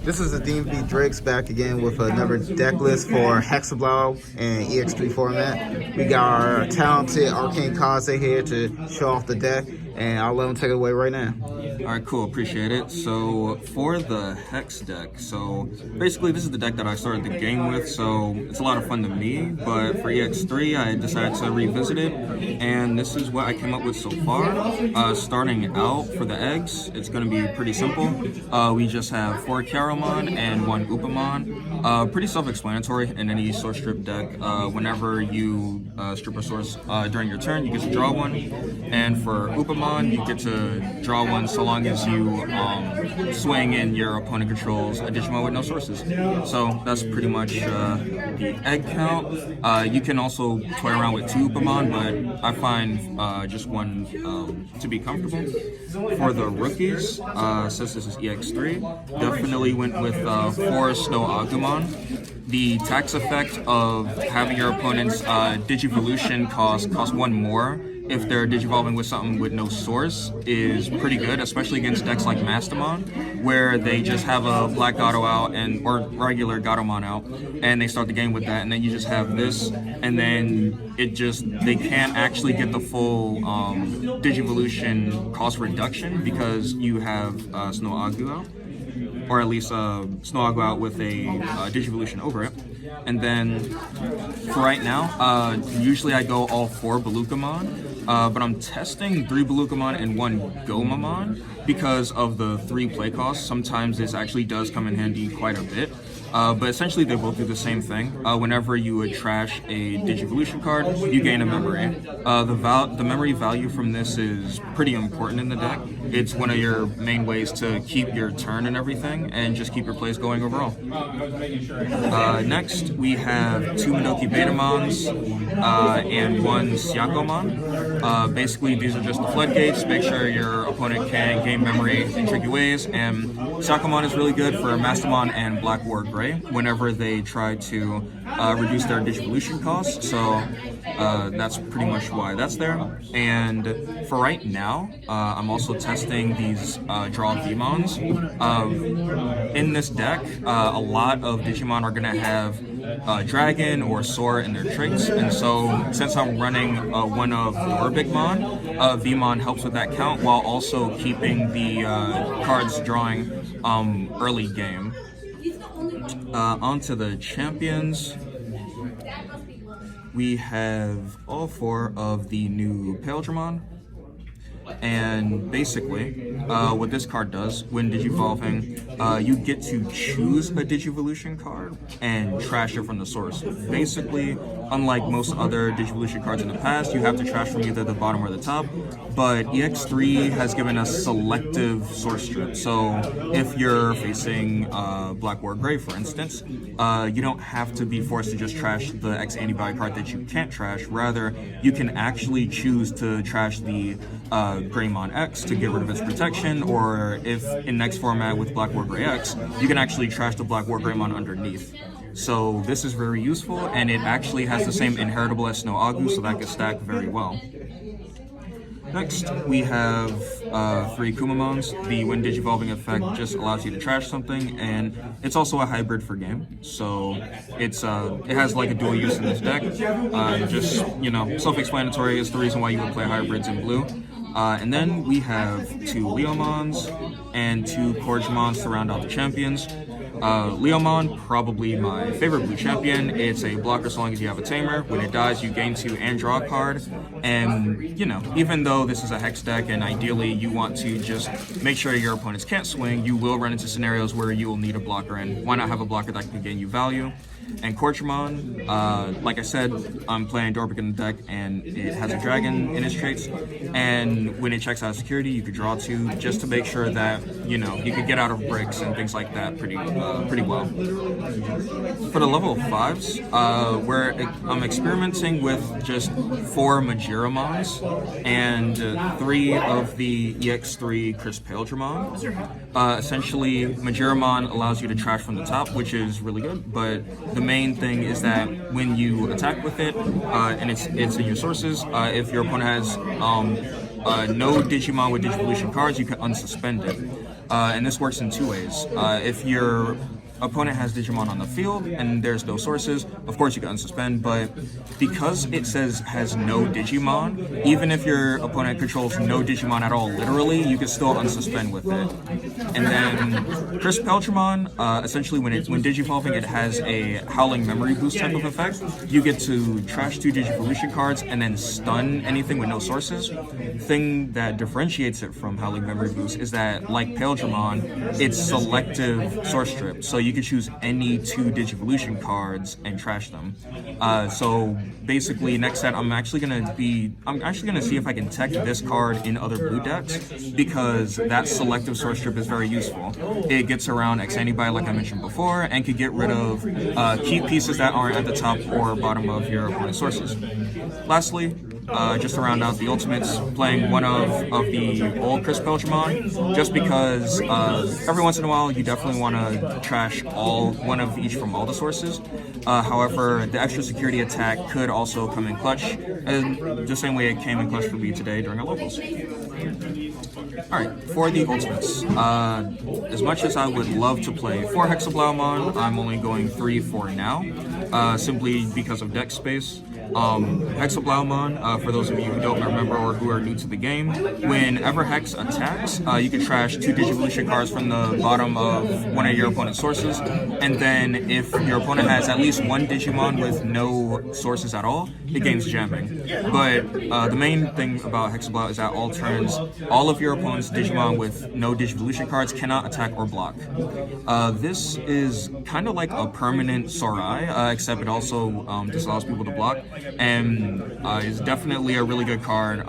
This is the DMV Drakes back again with another deck list for Hexeblaumon and EX3 format. We got our talented Arcane Kaze here to show off the deck, and I'll let him take it away right now. Alright, cool, appreciate it. So, for the Hex deck, so basically this is the deck that I started the game with, so it's a lot of fun to me, but for EX3 I decided to revisit it, and this is what I came up with so far. Starting out for the eggs, it's going to be pretty simple. We just have 4 Caromon and 1 Upamon. Pretty self-explanatory in any source strip deck. Whenever you strip a source during your turn, you get to draw one, and for Upamon, you get to draw one so long as you swing in your opponent controls a Digimon with no sources. So that's pretty much the egg count. You can also toy around with 2 Upamon, but I find just one to be comfortable. For the rookies, since this is EX3, definitely went with 4 Snow Agumon. The tax effect of having your opponent's Digivolution cost 1 more if they're digivolving with something with no source is pretty good, especially against decks like Mastamon, where they just have a black Gato out or regular Gatomon out, and they start the game with that, and then you just have this, and then they can't actually get the full Digivolution cost reduction because you have Snow Agu out, or at least Snow Agu out with a Digivolution over it. And then for right now, usually I go all 4 Belucamon, but I'm testing 3 Belucamon and 1 Gomamon because of the 3 play costs. Sometimes this actually does come in handy quite a bit. But essentially they both do the same thing. Whenever you would trash a Digivolution card, you gain a memory. The memory value from this is pretty important in the deck. It's one of your main ways to keep your turn and everything, and just keep your plays going overall. Next, we have 2 Madoki Betamons and 1 Syakomon. Basically, these are just the floodgates. Make sure your opponent can gain memory in tricky ways, and Syakomon is really good for Mastamon and Black War Gray whenever they try to reduce their Digivolution costs, so that's pretty much why that's there. And for right now, I'm also testing these Draw Demons. In this deck, a lot of Digimon are going to have Dragon or Sora in their traits, and so since I'm running one of Orbigmon, Vmon helps with that count while also keeping the cards drawing early game. Onto the champions. We have all 4 of the new Paildramon. And basically, what this card does when digivolving, you get to choose a Digivolution card and trash it from the source. Basically, unlike most other Digivolution cards in the past, you have to trash from either the bottom or the top, but EX3 has given us selective source strip. So if you're facing Black War Gray, for instance, you don't have to be forced to just trash the X antibody card that you can't trash. Rather, you can actually choose to trash the Greymon X to get rid of its protection, or if in next format with Black War Gray X, you can actually trash the Black War Greymon underneath. So this is very useful, and it actually has the same inheritable as Snow Agu, so that can stack very well. Next, we have 3 Kumamons. The when digivolving effect just allows you to trash something, and it's also a hybrid for game. So it has like a dual use in this deck. Just, self-explanatory is the reason why you would play hybrids in blue. And then we have 2 Leomons and 2 Corgimons to round out the champions. Leomon, probably my favorite blue champion. It's a blocker so long as you have a Tamer. When it dies, you gain 2 and draw a card. And, even though this is a Hex deck and ideally you want to just make sure your opponents can't swing, you will run into scenarios where you will need a blocker, and why not have a blocker that can gain you value? And Corgimon, like I said, I'm playing Dorpic in the deck, and it has a dragon in its traits, and when it checks out of security, you could draw 2 just to make sure that, you could get out of bricks and things like that pretty well. For the level 5s, where I'm experimenting with just 4 Majiramons and 3 of the EX3 Chris Paildramon. Essentially, Majiramon allows you to trash from the top, which is really good, but the main thing is that when you attack with it, and it's in your sources, if your opponent has no Digimon with Digivolution cards, you can unsuspend it. And this works in two ways. If your opponent has Digimon on the field and there's no sources, of course you can unsuspend, but because it says has no Digimon, even if your opponent controls no Digimon at all, literally, you can still unsuspend with it. And then Crisp Peltramon, essentially when digivolving, it has a Howling Memory Boost type of effect. You get to trash 2 Digivolution cards and then stun anything with no sources. Thing that differentiates it from Howling Memory Boost is that, like Peltramon, it's selective source strip, so you can choose any 2 Digivolution cards and trash them. So basically, next set I'm actually gonna see if I can tech this card in other blue decks, because that selective source strip is very useful. It gets around X Anti-Buy, like I mentioned before, and can get rid of key pieces that aren't at the top or bottom of your opponent's sources. Lastly, just to round out the ultimates, playing one of the old Crisp Peltramon, just because every once in a while you definitely want to trash one of each from all the sources. However, the extra security attack could also come in clutch, and the same way it came in clutch for me today during our locals. Alright, for the ultimates, as much as I would love to play 4 Hexeblaumon, I'm only going 3 for now, simply because of deck space. Hexeblaumon, for those of you who don't remember or who are new to the game, whenever Hex attacks, you can trash 2 Digivolution cards from the bottom of one of your opponent's sources, and then if your opponent has at least 1 Digimon with no sources at all, it gains jamming. But the main thing about Hexeblaumon is that all turns, all of your opponent's Digimon with no Digivolution cards cannot attack or block. This is kind of like a permanent Sorai, except it also disallows people to block, and is definitely a really good card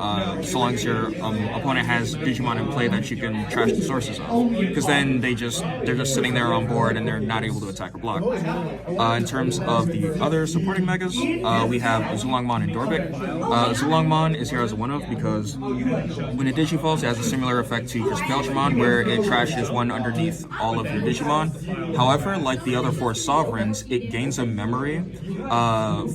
so long as your opponent has Digimon in play that you can trash the sources of, because then they're just sitting there on board and they're not able to attack or block. In terms of the other supporting megas, we have Azulongmon and Dorbic. Azulongmon is here as a one-of because when it digivolves, it has a similar effect to Crisp Peltramon, where it trashes 1 underneath all of your Digimon. However, like the other 4 Sovereigns, it gains a memory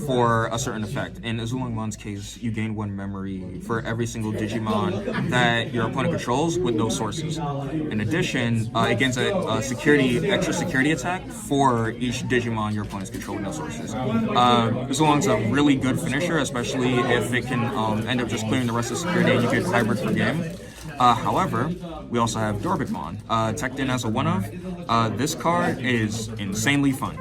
for a certain effect. In Azulongmon's case, you gain 1 memory for every single Digimon that your opponent controls with no sources. In addition, it gains a extra security attack for each Digimon your opponents control with no sources. Azulong's a really good finisher, especially if it can end up just clearing the rest of the security and you get hybrid per game. However, we also have Dorbicmon, teched in as a one-of. This card is insanely fun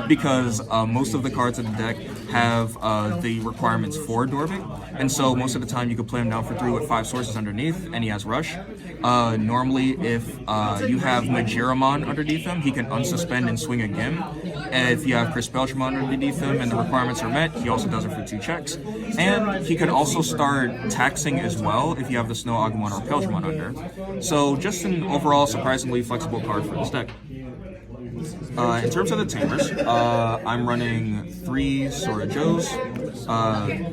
because most of the cards in the deck have the requirements for Dorbic, and so most of the time you can play him down for 3 with 5 sources underneath, and he has Rush. Normally, if you have Majiramon underneath him, he can unsuspend and swing again. If you have Crisp Peltramon underneath him and the requirements are met, he also does it for 2 checks. And he can also start taxing as well if you have the Snow Agumon or Peltramon under. So just an overall surprisingly flexible card for this deck. In terms of the Tamers, I'm running 3 Sora Joes,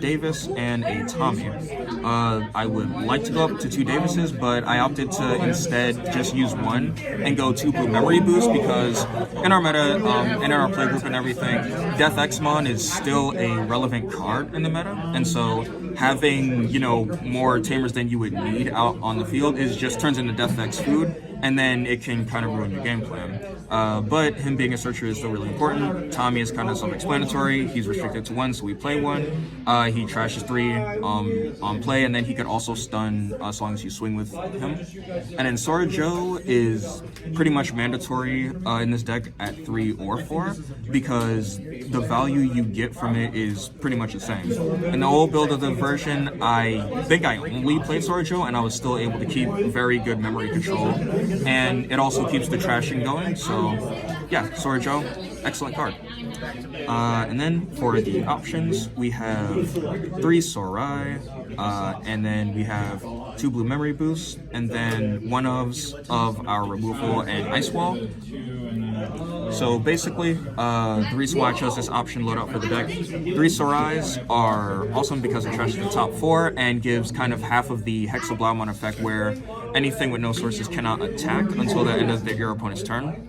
Davis, and a Tommy. I would like to go up to 2 Davises, but I opted to instead just use 1 and go 2 Blue Memory Boost because in our meta, in our playgroup and everything, Death Xmon is still a relevant card in the meta, and so having, more Tamers than you would need out on the field just turns into Death X food, and then it can kind of ruin your game plan. But him being a searcher is still really important. Tommy is kind of self-explanatory. He's restricted to 1, so we play 1. He trashes 3 on play, and then he could also stun as long as you swing with him. And then Sora Joe is pretty much mandatory in this deck at 3 or 4 because the value you get from it is pretty much the same. In the old build of the version, I think I only played Sora Joe, and I was still able to keep very good memory control, and it also keeps the trashing going, so yeah, Sora Joe, excellent card. And then for the options, we have 3 Sorai, and then we have 2 Blue Memory Boosts, and then one-ofs of our removal and Ice Wall. So basically, the reason why I chose this option loadout for the deck, 3 Sorais are awesome because it trashes the top 4 and gives kind of half of the Hexeblaumon effect where anything with no sources cannot attack until the end of your opponent's turn.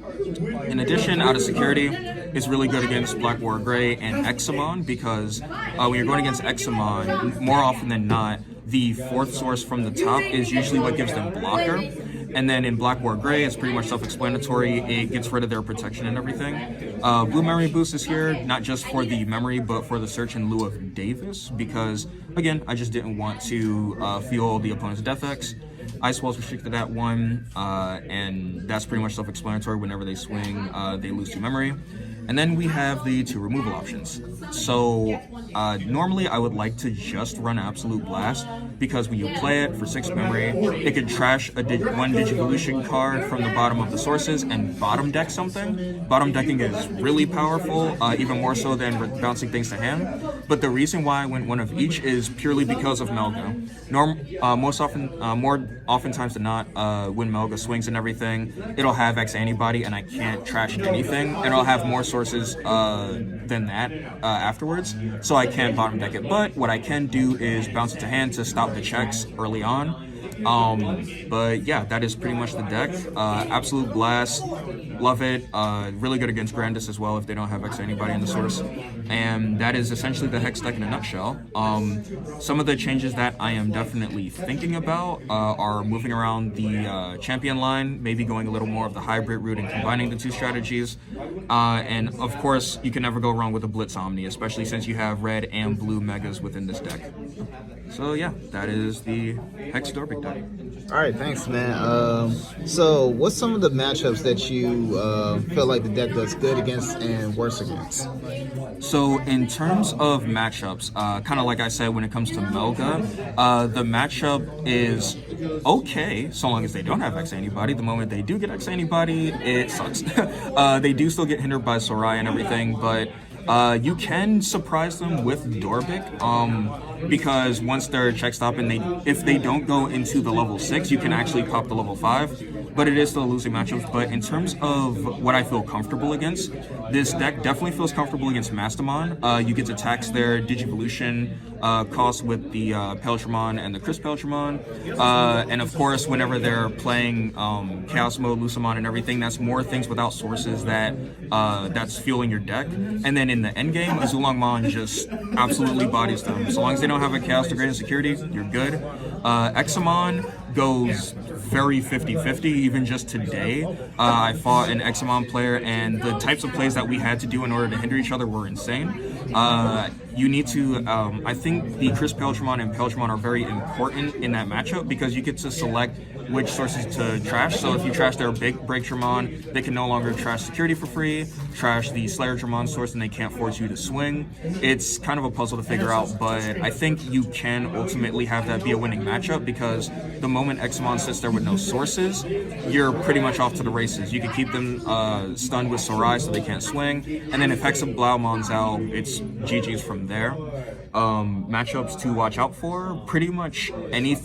In addition, out of security, it's really good against Black War Gray and Examon because when you're going against Examon, more often than not, the 4th source from the top is usually what gives them blocker. And then in Black War Gray, it's pretty much self-explanatory. It gets rid of their protection and everything. Blue Memory Boost is here, not just for the memory, but for the search in lieu of Davis, because, again, I just didn't want to fuel the opponent's Death X. Ice Wall's restricted at 1, and that's pretty much self-explanatory. Whenever they swing, they lose 2 memory. And then we have the 2 removal options. So normally I would like to just run Absolute Blast, because when you play it for 6 memory, it could trash one Digivolution card from the bottom of the sources and bottom deck something. Bottom decking is really powerful, even more so than bouncing things to hand. But the reason why I went one of each is purely because of Melga. More oftentimes than not, when Melga swings and everything, it'll have X antibody and I can't trash anything, and it'll have more sources than that afterwards, so I can't bottom deck it. But what I can do is bounce it to hand to stop the checks early on. But yeah, that is pretty much the deck. Absolute Blast, love it. Really good against Grandis as well if they don't have X anybody in the source. And that is essentially the Hex deck in a nutshell. Some of the changes that I am definitely thinking about are moving around the champion line, maybe going a little more of the hybrid route and combining the 2 strategies. And of course, you can never go wrong with a Blitz Omni, especially since you have red and blue megas within this deck. So yeah, that is the Hex Dorpic deck. All right, thanks, man. So what's some of the matchups that you feel like the deck does good against and worse against? So in terms of matchups, kind of like I said, when it comes to Melga, the matchup is okay so long as they don't have X antibody. The moment they do get X antibody, it sucks. They do still get hindered by Sorai and everything, but you can surprise them with Dorbic, because once they're check stop and if they don't go into the level 6, you can actually pop the level 5, but it is still a losing matchup. But in terms of what I feel comfortable against, this deck definitely feels comfortable against Mastamon. You get to tax their Digivolution cost with the Peltramon and the Crisp Peltramon, and of course whenever they're playing Chaos Mode, Lucamon and everything, that's more things without sources that's fueling your deck. And then in the end game, Azulongmon just absolutely bodies them. So long as they don't have a Chaos Degrading Security, you're good. Examon goes very 50-50. Even just today, I fought an Examon player, and the types of plays that we had to do in order to hinder each other were insane. You need to, I think the Crisp Peltramon and Peltramon are very important in that matchup, because you get to select which sources to trash. So if you trash their big Breaktramon, they can no longer trash security for free, trash the Slayer Dramon source, and they can't force you to swing. It's kind of a puzzle to figure out, but I think you can ultimately have that be a winning matchup, because the moment Examon sits there with no sources, you're pretty much off to the races. You can keep them stunned with Sorai so they can't swing, and then if Hexeblaumon's out, it's GG's from there. Matchups to watch out for, pretty much any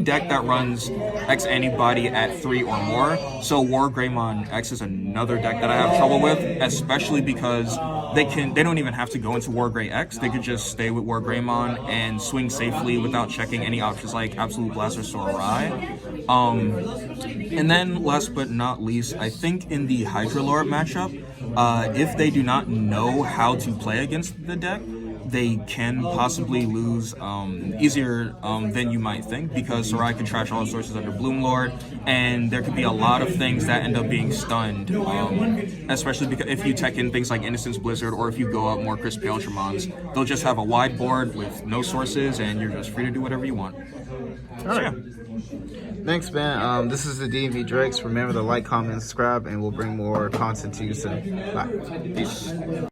deck that runs X antibody at 3 or more. So War Greymon X is another deck that I have trouble with, especially because they don't even have to go into War Grey X. They could just stay with War Greymon and swing safely without checking any options like Absolute Blast or Sorai. And then last but not least, I think in the Hydrolord matchup, if they do not know how to play against the deck, they can possibly lose easier than you might think, because Sorai can trash all the sources under Bloomlord, and there could be a lot of things that end up being stunned, especially because if you tech in things like Innocence Blizzard, or if you go up more Crisp Peltramons, they'll just have a wide board with no sources, and you're just free to do whatever you want. All right. Thanks, man. This is the D&V Drakes. Remember to like, comment, and subscribe, and we'll bring more content to you soon. Bye. Peace.